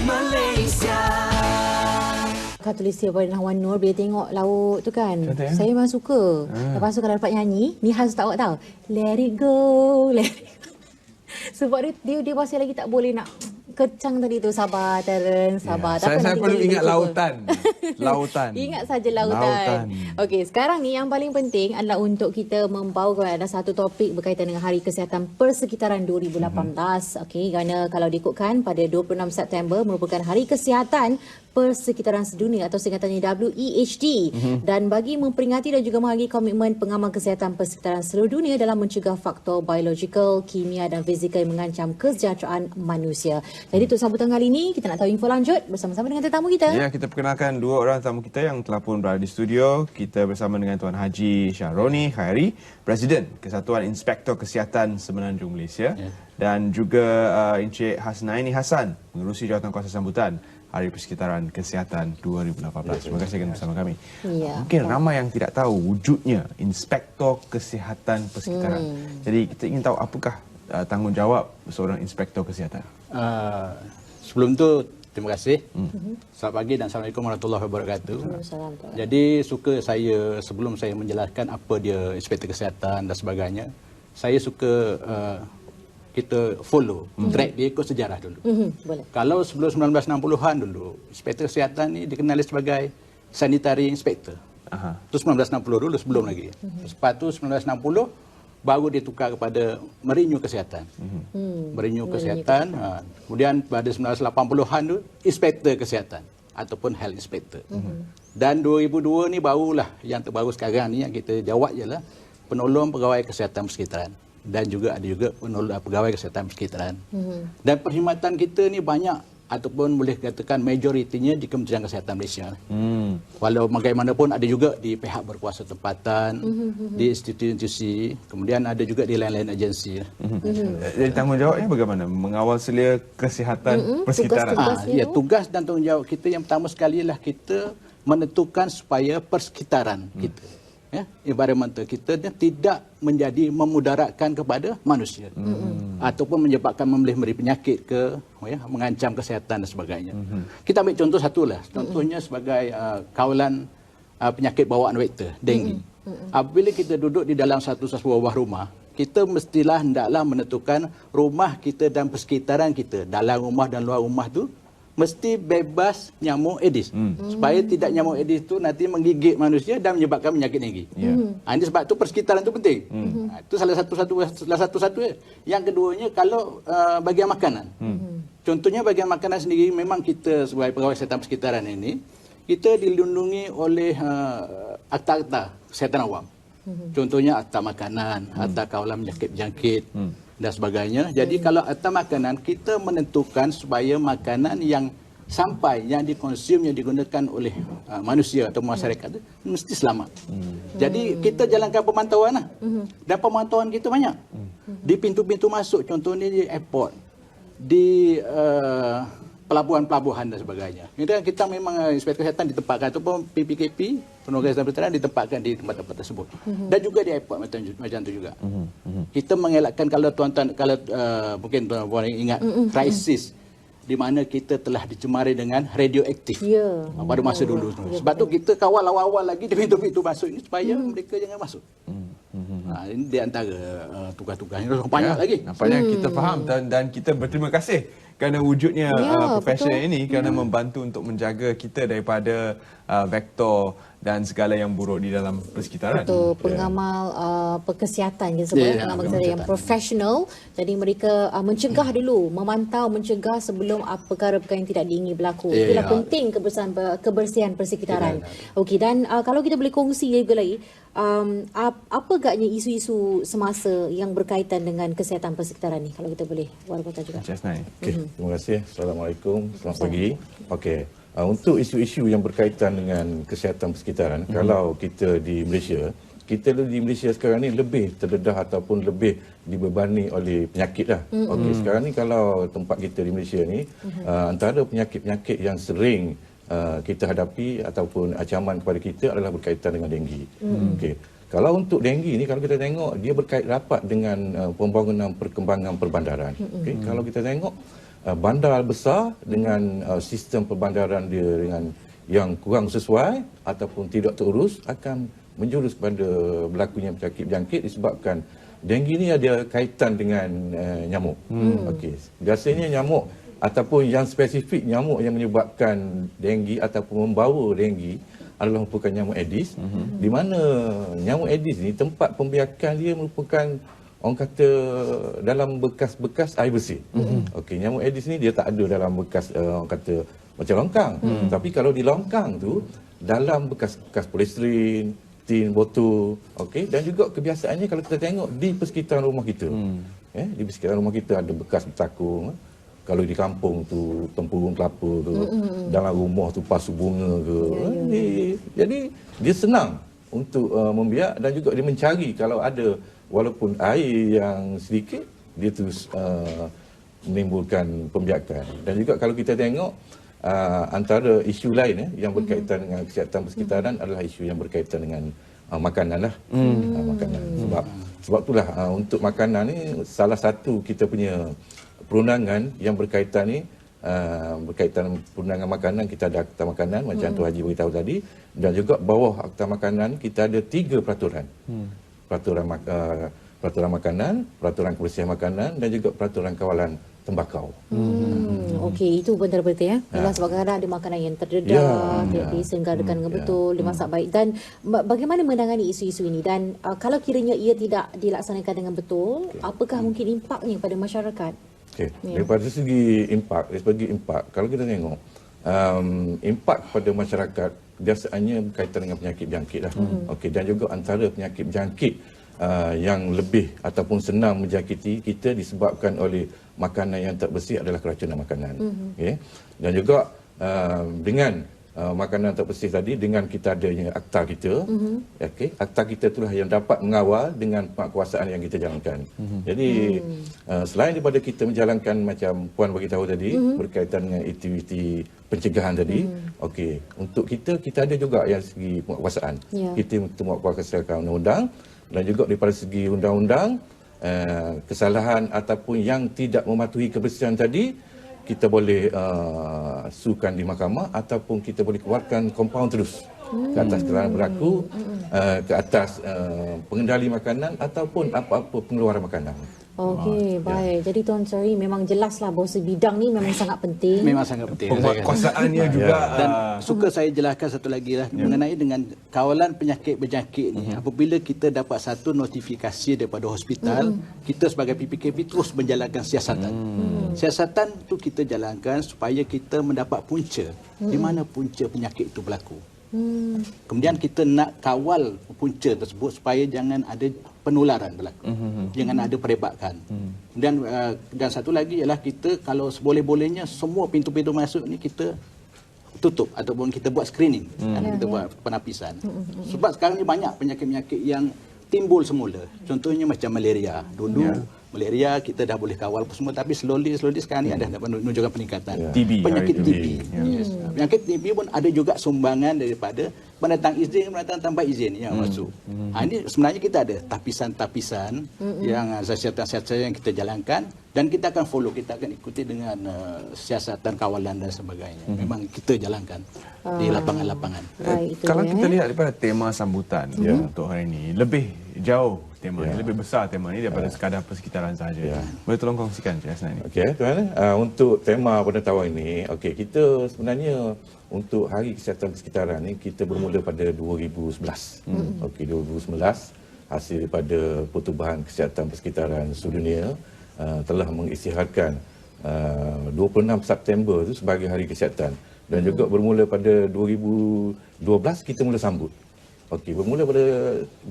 Malaysia. Kau tulis dia pada Wan Nur bila tengok laut tu kan. Cantik, Saya memang suka. Lepas tu kalau dapat nyanyi, ni khas tak awak tahu. Let it go, let it go. Sebab dia masih lagi tak boleh nak kecang tadi tu. Sabar Terence, sabar. Saya perlu ingat lautan. Lautan. Ingat saja lautan. Okey, sekarang ni yang paling penting adalah untuk kita membawakan ada satu topik berkaitan dengan Hari Kesihatan Persekitaran 2018. Okey, kerana kalau diikutkan pada 26 September merupakan Hari Kesihatan Persekitaran Sedunia atau singkatannya WEHD. Dan bagi memperingati dan juga menghargai komitmen pengamal kesihatan persekitaran seluruh dunia dalam mencegah faktor biologikal, kimia dan fizikal yang mengancam kesejahteraan manusia. Jadi untuk sambutan kali ini, kita nak tahu info lanjut bersama-sama dengan tetamu kita. Ya, kita perkenalkan dua orang tetamu kita yang telah pun berada di studio. Kita bersama dengan Tuan Haji Syahroni Khairi, Presiden Kesatuan Inspektor Kesihatan Semenanjung Malaysia. Dan juga Encik Hasnaini Hassan, Pengerusi Jawatan Kuasa Sambutan Hari Persekitaran Kesihatan 2018. Terima kasih kerana bersama kami. Ya. Mungkin ramai yang tidak tahu wujudnya Inspektor Kesihatan Persekitaran. Jadi kita ingin tahu apakah tanggungjawab seorang Inspektor Kesihatan. Sebelum tu, terima kasih. Selamat pagi dan Assalamualaikum warahmatullahi wabarakatuh. Jadi suka saya, sebelum saya menjelaskan apa dia Inspektor Kesihatan dan sebagainya, saya suka kita follow track dia ikut sejarah dulu. Boleh. Kalau sebelum 1960-an dulu, Inspektor Kesihatan ni dikenali sebagai Sanitary Inspector. Itu 1960 dulu, sebelum lagi. Lepas tu 1960 baru ditukar kepada Merinyu Kesihatan. Merinyu Kesihatan. Kemudian pada 1980-an tu Inspektor Kesihatan ataupun Health Inspector. Dan 2002 ni barulah yang terbaru sekarang ni yang kita jawab ialah Penolong Pegawai Kesihatan Persekitaran. Dan juga ada juga pegawai kesihatan persekitaran. Dan perkhidmatan kita ni banyak ataupun boleh katakan majoritinya di Kementerian Kesihatan Malaysia. Walau bagaimanapun ada juga di pihak berkuasa tempatan, di institusi, kemudian ada juga di lain-lain agensi. Jadi tanggungjawabnya bagaimana? Mengawal selia kesihatan persekitaran. Tugas dan tanggungjawab kita yang pertama sekali ialah kita menentukan supaya persekitaran kita, environmental kita tidak menjadi memudaratkan kepada manusia ataupun menyebabkan memberi penyakit ke mengancam kesihatan dan sebagainya. Kita ambil contoh satu lah, contohnya sebagai kawalan penyakit bawaan vektor, dengue. Apabila kita duduk di dalam satu buah rumah, kita mestilah hendaklah menentukan rumah kita dan persekitaran kita, dalam rumah dan luar rumah tu mesti bebas nyamuk Aedes. Supaya tidak nyamuk Aedes itu nanti menggigit manusia dan menyebabkan penyakit dengue. Ini sebab itu persekitaran itu penting. Itu salah satu. Yang keduanya kalau bagian makanan. Contohnya bagian makanan sendiri memang kita sebagai pegawai kesihatan persekitaran ini kita dilindungi oleh akta-akta kesihatan awam. Contohnya akta makanan, akta kawalan penyakit-penyakit dan sebagainya. Jadi kalau akta makanan, kita menentukan supaya makanan yang sampai, yang dikonsum, yang digunakan oleh manusia atau masyarakat itu mesti selamat. Jadi kita jalankan pemantauan lah. Dan pemantauan kita banyak. Di pintu-pintu masuk, contohnya di airport, di pelabuhan-pelabuhan dan sebagainya. Kita memang Inspektor Kesihatan ditempatkan ataupun PPKP, Penolong Kesihatan Persekitaran ditempatkan di tempat-tempat tersebut. Dan juga di airport macam itu juga. Kita mengelakkan kalau tuan-tuan mungkin tuan-tuan ingat krisis di mana kita telah dicemari dengan radioaktif pada masa dulu. Sebab tu kita kawal awal-awal lagi di pintu-pintu masuk ini supaya mereka jangan masuk. Ini di antara tugas-tugasnya banyak lagi. Nampaknya kita faham dan kita berterima kasih kerana wujudnya profession ini kerana membantu untuk menjaga kita daripada vektor dan segala yang buruk di dalam persekitaran. Betul, pengamal kesihatan kita sebut pengamal kesihatan yang profesional. Jadi mereka mencegah dulu, memantau, mencegah sebelum perkara-perkara yang tidak diingini berlaku. Itulah penting kebersihan persekitaran. Okey, dan kalau kita boleh kongsi juga lagi, apa agaknya isu-isu semasa yang berkaitan dengan kesihatan persekitaran ni, kalau kita boleh wali kota juga. Okey, terima kasih. Assalamualaikum. Selamat pagi. Okey. Untuk isu-isu yang berkaitan dengan kesihatan persekitaran, kalau kita di Malaysia, sekarang ni lebih terdedah ataupun lebih dibebani oleh penyakit lah. Okey, sekarang ni kalau tempat kita di Malaysia ni, antara penyakit-penyakit yang sering kita hadapi ataupun ancaman kepada kita adalah berkaitan dengan denggi. Okey. Kalau untuk denggi ni, kalau kita tengok, dia berkait rapat dengan pembangunan perkembangan perbandaran. Okey, kalau kita tengok bandar besar dengan sistem perbandaran dia dengan yang kurang sesuai ataupun tidak terurus akan menjurus pada berlakunya penyakit jangkit disebabkan denggi ni ada kaitan dengan nyamuk. Okey. Biasanya nyamuk ataupun yang spesifik nyamuk yang menyebabkan denggi ataupun membawa denggi adalah merupakan nyamuk Aedes, di mana nyamuk Aedes ni tempat pembiakan dia merupakan orang kata dalam bekas-bekas air bersih. Okey, nyamuk Aedes ni dia tak ada dalam bekas orang kata macam longkang. Tapi kalau di longkang tu dalam bekas-bekas polisterin, tin, botol, okey, dan juga kebiasaannya kalau kita tengok di persekitaran rumah kita. Di persekitaran rumah kita ada bekas bertakung. Kalau di kampung tu tempurung kelapa ke, dalam rumah tu pasu bunga ke. Jadi dia senang untuk membiak dan juga dia mencari kalau ada walaupun air yang sedikit dia terus menimbulkan pembiakan. Dan juga kalau kita tengok antara isu lain yang berkaitan dengan kesihatan persekitaran adalah isu yang berkaitan dengan makanan lah. Makanan. Sebab itulah untuk makanan ni salah satu kita punya perundangan yang berkaitan ni berkaitan perundangan makanan, kita ada Akta Makanan macam Tuan Haji beritahu tadi, dan juga bawah Akta Makanan kita ada 3 peraturan. Peraturan makanan, peraturan kebersihan makanan dan juga peraturan kawalan tembakau. Okey, itu betul-betul ya. Memang sebab kadang ada makanan yang terdedah, tidak diselenggarakan dengan betul, dimasak baik. Dan bagaimana menangani isu-isu ini? Dan kalau kiranya ia tidak dilaksanakan dengan betul, apakah mungkin impaknya pada masyarakat? Okey, daripada segi impak, kalau kita tengok impak pada masyarakat biasanya berkaitan dengan penyakit jangkit lah. Okey, dan juga antara penyakit jangkit yang lebih ataupun senang menjangkiti kita disebabkan oleh makanan yang tak bersih adalah keracunan makanan. Okay. Dan juga dengan makanan tak bersih tadi, dengan kita adanya akta kita, akta kita itulah yang dapat mengawal dengan penguasaan yang kita jalankan. Jadi selain daripada kita menjalankan macam Puan beritahu tadi berkaitan dengan aktiviti pencegahan tadi, untuk kita ada juga yang segi penguasaan. Kita untuk menguasaan undang-undang dan juga daripada segi undang-undang kesalahan ataupun yang tidak mematuhi kebersihan tadi kita boleh sukan di mahkamah ataupun kita boleh keluarkan kompaun terus ke atas kesalahan berlaku, ke atas pengendali makanan ataupun apa-apa pengeluaran makanan. Okey, baik. Jadi Tuan Syarif memang jelaslah bahawa bidang ni memang sangat penting. Memang sangat penting. Penguasaannya juga. Dan suka saya jelaskan satu lagi lah mengenai dengan kawalan penyakit berjangkit ni. Apabila kita dapat satu notifikasi daripada hospital, kita sebagai PPKP terus menjalankan siasatan. Siasatan tu kita jalankan supaya kita mendapat punca. Di mana punca penyakit itu berlaku. Kemudian kita nak kawal punca tersebut supaya jangan ada penularan berlaku. Jangan ada perebakan. Dan satu lagi ialah kita kalau seboleh-bolehnya semua pintu-pintu masuk ni kita tutup ataupun kita buat screening. Kita buat penapisan. Sebab sekarang ni banyak penyakit-penyakit yang timbul semula. Contohnya macam malaria. Dulu malaria kita dah boleh kawal semua, tapi slowly sekarang ni ada menunjukkan peningkatan. Penyakit TB. Penyakit TB pun ada juga sumbangan daripada pendatang izin, pendatang tanpa izin yang masuk. Ini sebenarnya kita ada tapisan-tapisan yang siasatan-siasatan yang kita jalankan dan kita akan follow, kita akan ikuti dengan siasatan kawalan dan sebagainya. Memang kita jalankan di lapangan-lapangan. Kalau kita lihat daripada tema sambutan untuk hari ini, lebih jauh tema ini, lebih besar tema ini daripada sekadar persekitaran sahaja. Boleh tolong kongsikan Cik Hasnan ini? Okey, tuan, untuk tema pada tahun ini, kita sebenarnya untuk Hari Kesihatan Persekitaran ni kita bermula pada 2011. 2011 hasil daripada Pertubuhan Kesihatan Persekitaran Sedunia telah mengisytiharkan 26 September itu sebagai Hari Kesihatan, dan juga bermula pada 2012 kita mula sambut. Bermula pada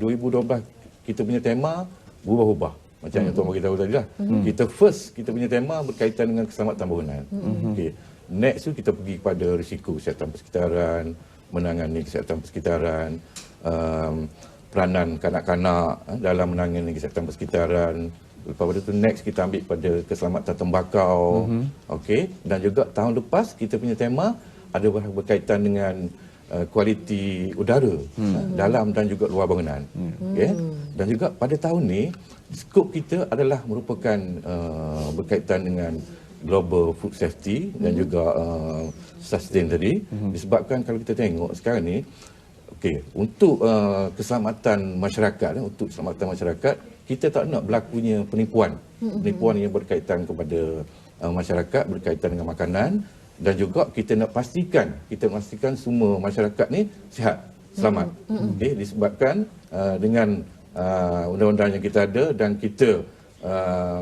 2012 kita punya tema berubah-ubah. Macam yang Tuan beritahu tadi lah. Kita punya tema berkaitan dengan keselamatan bangunan. Next tu kita pergi kepada risiko kesihatan persekitaran, menangani kesihatan persekitaran, peranan kanak-kanak dalam menangani kesihatan persekitaran. Lepas itu next kita ambil pada keselamatan tembakau. Dan juga tahun lepas kita punya tema ada berkaitan dengan kualiti udara dalam dan juga luar bangunan. Dan juga pada tahun ni skop kita adalah merupakan berkaitan dengan global food safety dan juga sustain tadi. Disebabkan kalau kita tengok sekarang ni, untuk keselamatan masyarakat, untuk keselamatan masyarakat, kita tak nak berlakunya penipuan. Penipuan yang berkaitan kepada masyarakat, berkaitan dengan makanan, dan juga kita nak pastikan semua masyarakat ni sihat, selamat. Disebabkan dengan undang-undang yang kita ada dan kita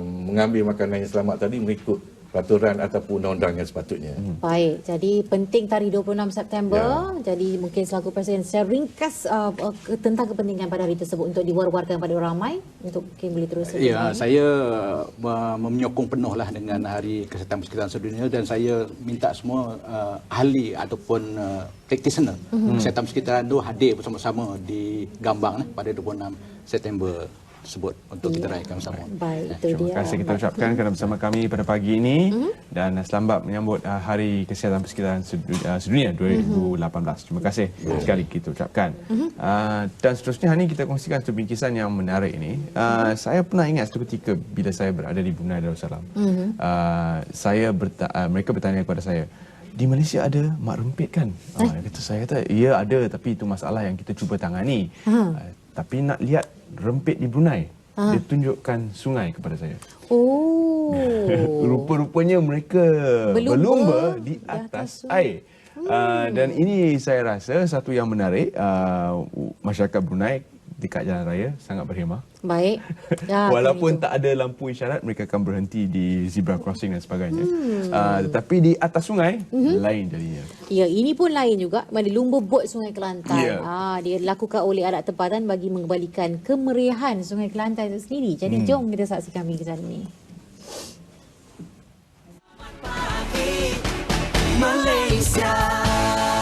mengambil makanan yang selamat tadi mengikut peraturan ataupun undang-undang yang sepatutnya. Baik, jadi penting tarikh 26 September. Jadi mungkin selaku Presiden secara ringkas tentang kepentingan pada hari tersebut untuk diwar-warkan pada ramai, untuk mungkin boleh terus. Ya, saya menyokong penuhlah dengan Hari Kesihatan Persekitaran Sedunia, dan saya minta semua ahli ataupun practitioner kesihatan persekitaran itu hadir bersama-sama di Gambang pada 26 September tersebut untuk kita raihkan bersama. Baik, itu Terima dia. kasih kita ucapkan kerana bersama kami pada pagi ini dan selamat menyambut Hari Kesihatan Persekitaran Sedunia 2018. Terima kasih sekali kita ucapkan. Dan seterusnya hari ini kita kongsikan satu bingkisan yang menarik ini. Saya pernah ingat satu ketika bila saya berada di Brunei Darussalam. Mereka bertanya kepada saya, di Malaysia ada mak rempit kan? Kata saya, ya ada, tapi itu masalah yang kita cuba tangani. Tapi nak lihat rempit di Brunei, dia tunjukkan sungai kepada saya. Oh. Rupa-rupanya mereka berlumba di atas air. Dan ini saya rasa satu yang menarik. Masyarakat Brunei dekat jalan raya sangat berhemah. Baik. Walaupun tak ada lampu isyarat, mereka akan berhenti di zebra crossing dan sebagainya. Tetapi di atas sungai, lain jadinya. Ya, ini pun lain juga. Ada lumba bot Sungai Kelantan. Ya. Dia dilakukan oleh adat tempatan bagi mengembalikan kemeriahan Sungai Kelantan itu sendiri. Jadi jom kita saksikan bingkisan ini. Malaysia.